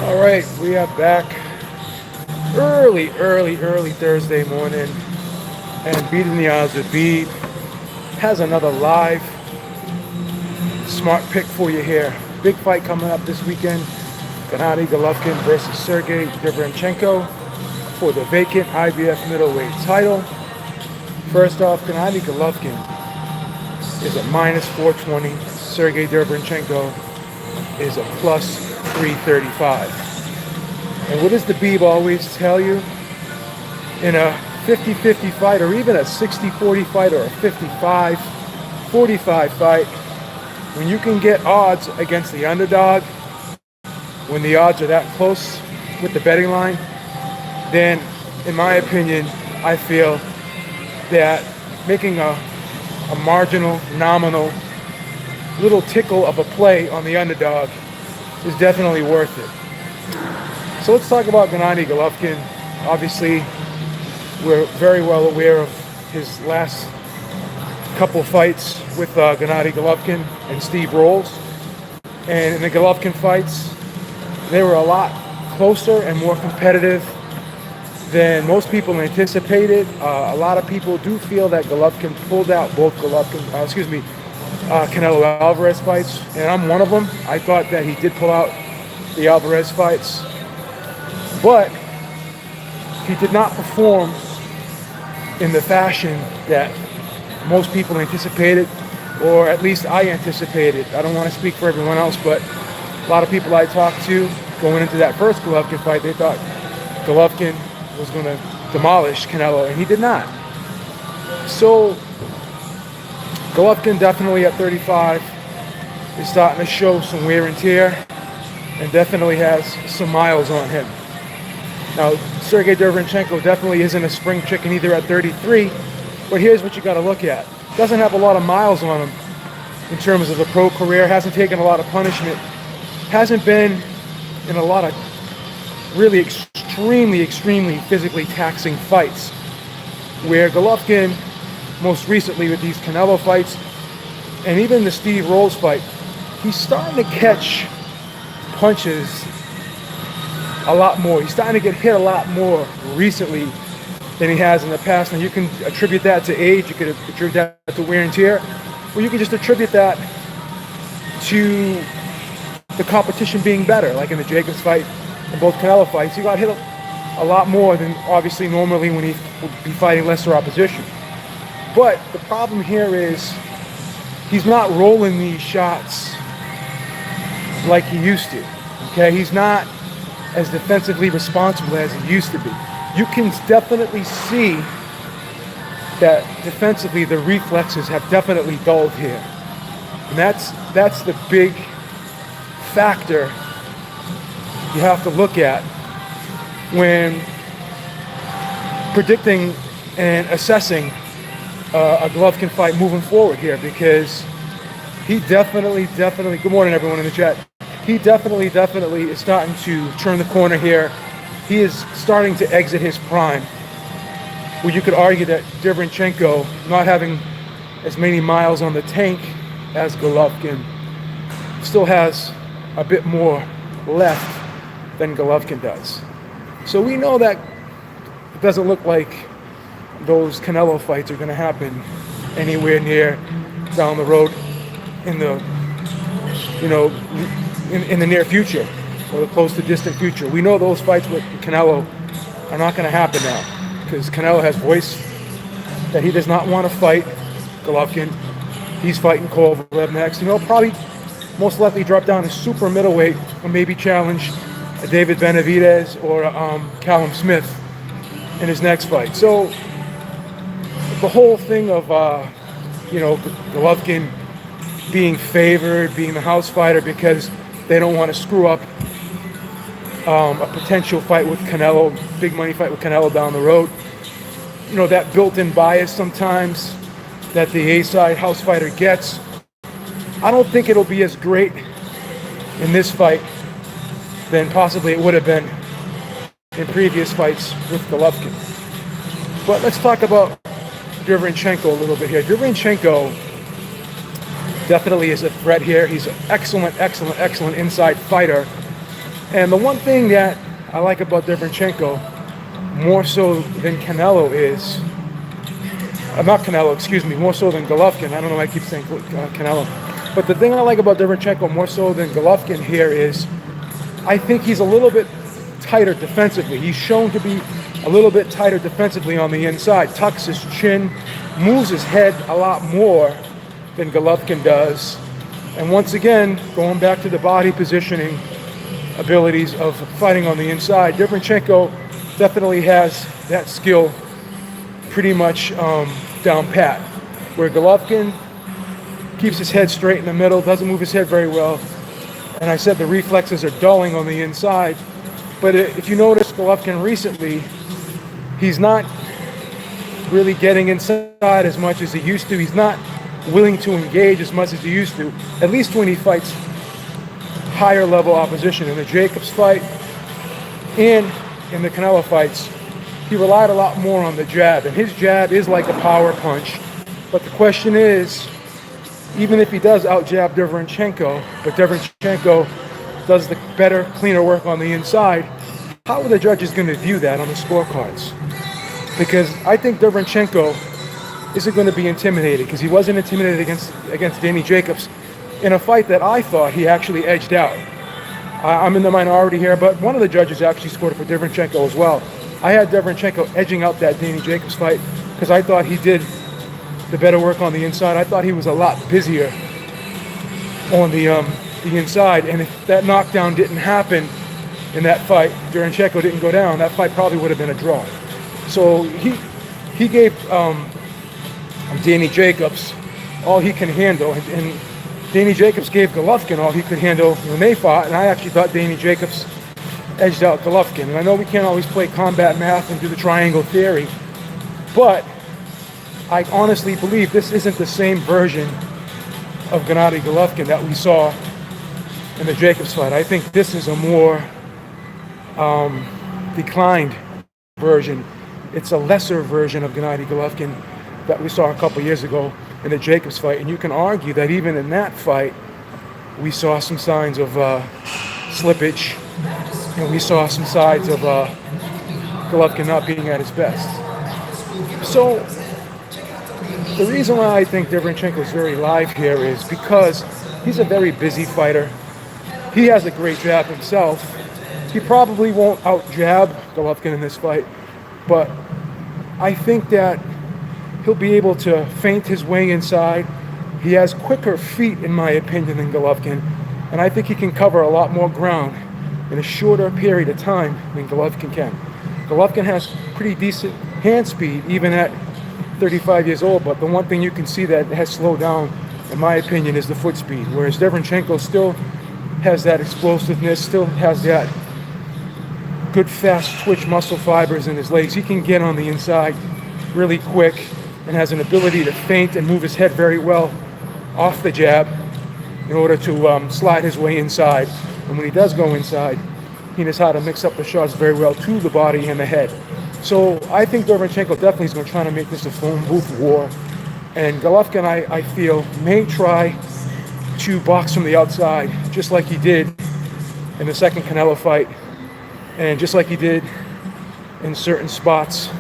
All right, we are back early Thursday morning, and Beating the Odds with Beeb has another live smart pick for you here. Big fight coming up this weekend. Gennady Golovkin versus Sergey Derevyanchenko for the vacant IBF middleweight title. First off, Gennady Golovkin is a minus 420. Sergey Derevyanchenko is a plus 335. And what does the Beeb always tell you? In a 50-50 fight, or even a 60-40 fight, or a 55-45 fight, when you can get odds against the underdog, when the odds are that close with the betting line, then, in my opinion, I feel that making a marginal, nominal, little tickle of a play on the underdog is definitely worth it. So let's talk about Gennady Golovkin. Obviously, we're very well aware of his last couple fights with Gennady Golovkin and Steve Rolls. And in the Golovkin fights, they were a lot closer and more competitive than most people anticipated. A lot of people do feel that Golovkin pulled out both Canelo Alvarez fights, and I'm one of them. I thought that he did pull out the Alvarez fights, but he did not perform in the fashion that most people anticipated, or at least I anticipated. I don't want to speak for everyone else, but a lot of people I talked to going into that first Golovkin fight, they thought Golovkin was going to demolish Canelo, and he did not. So Golovkin definitely at 35 is starting to show some wear and tear, and definitely has some miles on him. Now, Sergey Derevyanchenko definitely isn't a spring chicken either at 33, but here's what you got to look at. Doesn't have a lot of miles on him in terms of the pro career, hasn't taken a lot of punishment, hasn't been in a lot of really extremely physically taxing fights, where Golovkin, most recently with these Canelo fights, and even the Steve Rolls fight, he's starting to catch punches a lot more. He's starting to get hit a lot more recently than he has in the past. And you can attribute that to age, you could attribute that to wear and tear, or you can just attribute that to the competition being better, like in the Jacobs fight and both Canelo fights. He got hit a lot more than obviously normally when he would be fighting lesser opposition. But the problem here is he's not rolling these shots like he used to. Okay, he's not as defensively responsible as he used to be. You can definitely see that defensively the reflexes have definitely dulled here. And that's the big factor you have to look at when predicting and assessing a Golovkin fight moving forward here, because he definitely, good morning everyone in the chat, he definitely is starting to turn the corner here. He is starting to exit his prime, where you could argue that Derevyanchenko, not having as many miles on the tank as Golovkin, still has a bit more left than Golovkin does. So we know that it doesn't look like those Canelo fights are going to happen anywhere near down the road in the, in the near future or the close to distant future. We know those fights with Canelo are not going to happen now, because Canelo has voiced that he does not want to fight Golovkin. He's fighting Kovalev next, and he'll probably most likely drop down to super middleweight or maybe challenge David Benavidez or Callum Smith in his next fight. So the whole thing of Golovkin being favored, being the house fighter because they don't want to screw up a potential fight with Canelo, big money fight with Canelo down the road. That built-in bias sometimes that the A-side house fighter gets. I don't think it'll be as great in this fight than possibly it would have been in previous fights with Golovkin. But let's talk about Derevyanchenko a little bit here. Derevyanchenko definitely is a threat here. He's an excellent inside fighter. And the one thing that I like about Derevyanchenko more so than Canelo is, not Canelo, excuse me, more so than Golovkin. I don't know why I keep saying Canelo. But the thing I like about Derevyanchenko more so than Golovkin here is I think he's a little bit tighter defensively. He's shown to be a little bit tighter defensively on the inside, tucks his chin, moves his head a lot more than Golovkin does. And once again, going back to the body positioning abilities of fighting on the inside, Derevyanchenko definitely has that skill pretty much down pat. Where Golovkin keeps his head straight in the middle, doesn't move his head very well. And I said the reflexes are dulling on the inside. But if you notice Golovkin recently, he's not really getting inside as much as he used to. He's not willing to engage as much as he used to, at least when he fights higher level opposition. In the Jacobs fight and in the Canelo fights, he relied a lot more on the jab, and his jab is like a power punch. But the question is, even if he does out-jab Derevyanchenko, but Derevyanchenko does the better, cleaner work on the inside, how are the judges going to view that on the scorecards? Because I think Derevyanchenko isn't going to be intimidated, because he wasn't intimidated against Danny Jacobs in a fight that I thought he actually edged out. I'm in the minority here, but one of the judges actually scored for Derevyanchenko as well. I had Derevyanchenko edging out that Danny Jacobs fight because I thought he did the better work on the inside. I thought he was a lot busier on the inside, and if that knockdown didn't happen in that fight, Derevyanchenko didn't go down, that fight probably would have been a draw. So he gave Danny Jacobs all he can handle, and Danny Jacobs gave Golovkin all he could handle when they fought, and I actually thought Danny Jacobs edged out Golovkin. And I know we can't always play combat math and do the triangle theory, but I honestly believe this isn't the same version of Gennady Golovkin that we saw in the Jacobs fight. I think this is a more declined version. It's a lesser version of Gennady Golovkin that we saw a couple years ago in the Jacobs fight. And you can argue that even in that fight, we saw some signs of slippage, and we saw some signs of Golovkin not being at his best. So the reason why I think Derevyanchenko is very live here is because he's a very busy fighter. He has a great jab himself. He probably won't out-jab Golovkin in this fight, but I think that he'll be able to feint his way inside. He has quicker feet, in my opinion, than Golovkin, and I think he can cover a lot more ground in a shorter period of time than Golovkin can. Golovkin has pretty decent hand speed, even at 35 years old, but the one thing you can see that has slowed down, in my opinion, is the foot speed, whereas Derevyanchenko still has that explosiveness, still has that good fast twitch muscle fibers in his legs. He can get on the inside really quick and has an ability to feint and move his head very well off the jab in order to slide his way inside. And when he does go inside, he knows how to mix up the shots very well to the body and the head. So I think Derevyanchenko definitely is going to try to make this a phone booth war. And Golovkin, I feel, may try to box from the outside, just like he did in the second Canelo fight, and just like he did in certain spots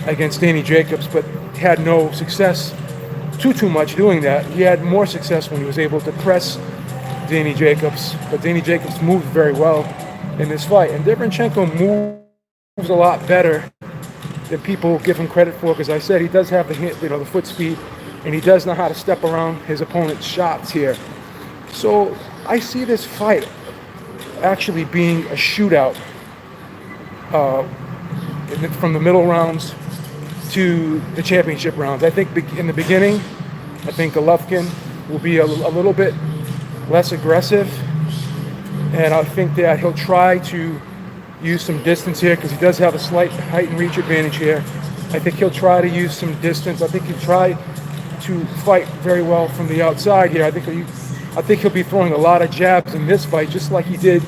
against Danny Jacobs, but had no success too much doing that. He had more success when he was able to press Danny Jacobs, but Danny Jacobs moved very well in this fight. And Derevyanchenko moves a lot better than people give him credit for, because I said he does have the foot speed, and he does know how to step around his opponent's shots here. So I see this fight actually being a shootout from the middle rounds to the championship rounds. I think in the beginning, I think Golovkin will be a little bit less aggressive, and I think that he'll try to use some distance here because he does have a slight height and reach advantage here. I think he'll try to use some distance. I think he'll try to fight very well from the outside here. I think he'll be throwing a lot of jabs in this fight, just like he did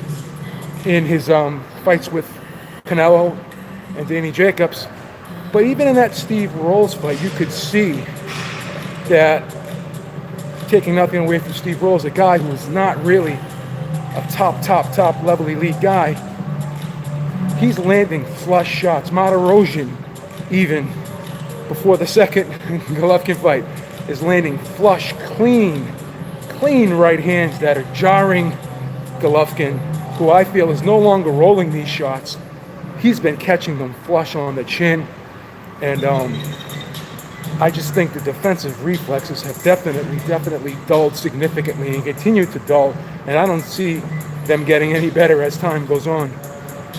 in his fights with Canelo and Danny Jacobs. But even in that Steve Rolls fight, you could see that, taking nothing away from Steve Rolls, a guy who's not really a top level elite guy, he's landing flush shots. Martirosyan, even before the second Golovkin fight, is landing flush, clean right hands that are jarring Golovkin, who I feel is no longer rolling these shots. He's been catching them flush on the chin, and I just think the defensive reflexes have definitely dulled significantly and continue to dull, and I don't see them getting any better as time goes on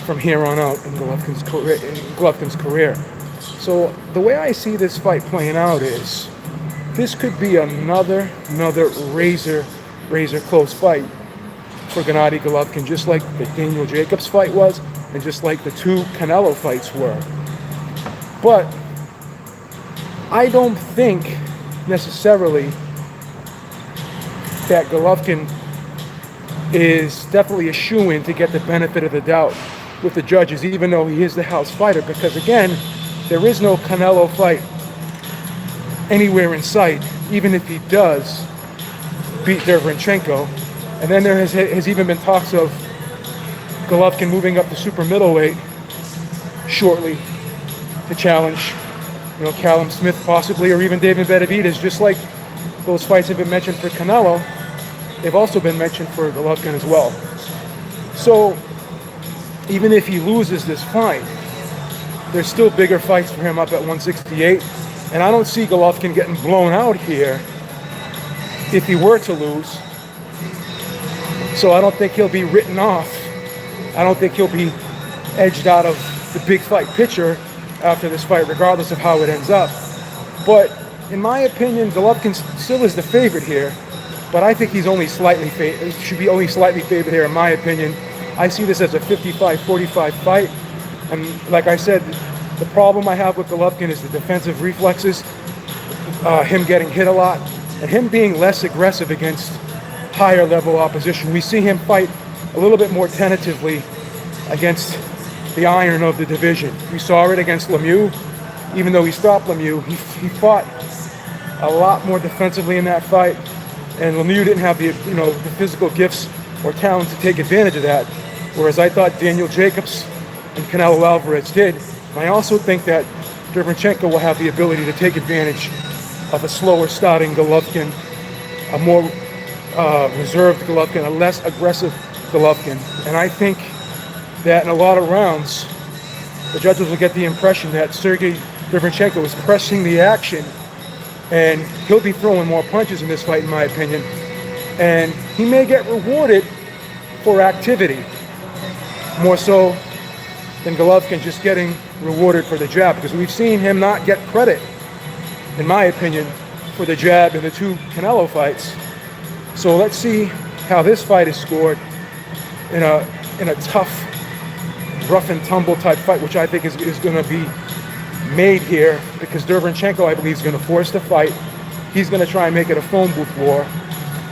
from here on out in Golovkin's career. So the way I see this fight playing out is this could be another razor close fight for Gennady Golovkin, just like the Daniel Jacobs fight was, and just like the two Canelo fights were. But I don't think necessarily that Golovkin is definitely a shoo-in to get the benefit of the doubt with the judges, even though he is the house fighter, because again, there is no Canelo fight anywhere in sight, even if he does beat Derevyanchenko. And then there has even been talks of Golovkin moving up to super middleweight shortly to challenge, Callum Smith possibly, or even David Benavidez. Just like those fights have been mentioned for Canelo, they've also been mentioned for Golovkin as well. So even if he loses this fight, there's still bigger fights for him up at 168. And I don't see Golovkin getting blown out here if he were to lose. So I don't think he'll be written off. I don't think he'll be edged out of the big fight picture after this fight, regardless of how it ends up. But in my opinion, Golovkin still is the favorite here. But I think he's only slightly should be only slightly favored here, in my opinion. I see this as a 55-45 fight. And like I said, the problem I have with Golovkin is the defensive reflexes, him getting hit a lot, and him being less aggressive against higher level opposition. We see him fight a little bit more tentatively against the iron of the division. We saw it against Lemieux. Even though he stopped Lemieux, he fought a lot more defensively in that fight, and Lemieux didn't have the physical gifts or talent to take advantage of that, whereas I thought Daniel Jacobs and Canelo Alvarez did. And I also think that Derevyanchenko will have the ability to take advantage of a slower starting Golovkin, a more reserved Golovkin, a less aggressive Golovkin. And I think that in a lot of rounds, the judges will get the impression that Sergey Derevyanchenko is pressing the action, and he'll be throwing more punches in this fight, in my opinion. And he may get rewarded for activity, more so than Golovkin just getting rewarded for the jab, because we've seen him not get credit, in my opinion, for the jab in the two Canelo fights. So let's see how this fight is scored in a tough, rough and tumble type fight, which I think is going to be made here, because Derevyanchenko, I believe, is going to force the fight. He's going to try and make it a phone booth war,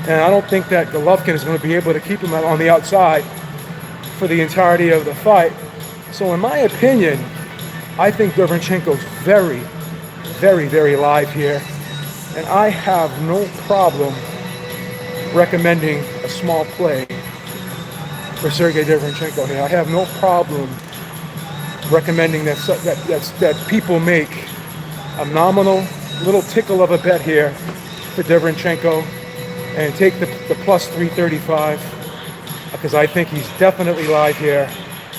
and I don't think that Golovkin is going to be able to keep him on the outside for the entirety of the fight. So in my opinion, I think Derevyanchenko's very live here, and I have no problem recommending a small play for Sergey Derevyanchenko here. I have no problem recommending that people make a nominal little tickle of a bet here for Derevyanchenko and take the plus 335, because I think he's definitely live here.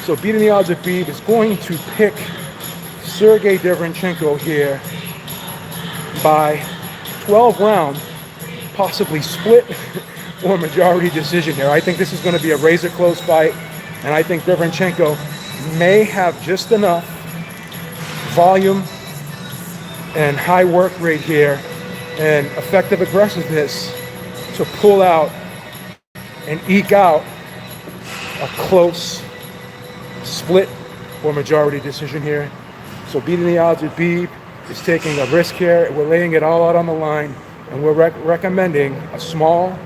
So Beating the Odds with Beeb is going to pick Sergey Derevyanchenko here by 12 round, possibly split or majority decision here. I think this is going to be a razor close fight, and I think Derevyanchenko may have just enough volume and high work rate here and effective aggressiveness to pull out and eke out a close split or majority decision here. So Beating the Odds with Beeb is taking a risk here. We're laying it all out on the line, and we're recommending a small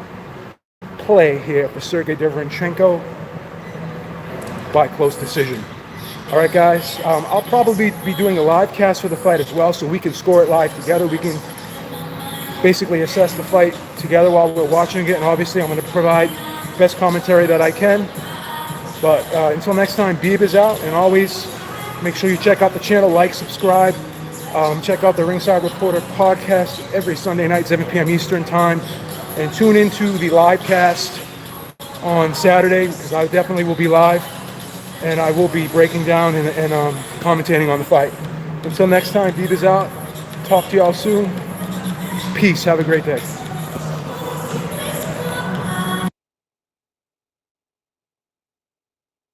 play here for Sergey Derevyanchenko by close decision. All right, guys, I'll probably be doing a live cast for the fight as well, so we can score it live together. We can basically assess the fight together while we're watching it, and obviously I'm going to provide best commentary that I can. But until next time, Beeb is out, and always make sure you check out the channel, like, subscribe. Check out the Ringside Reporter podcast every Sunday night, 7 p.m. Eastern time. And tune into the live cast on Saturday, because I definitely will be live. And I will be breaking down and commentating on the fight. Until next time, Beeb is out. Talk to y'all soon. Peace. Have a great day.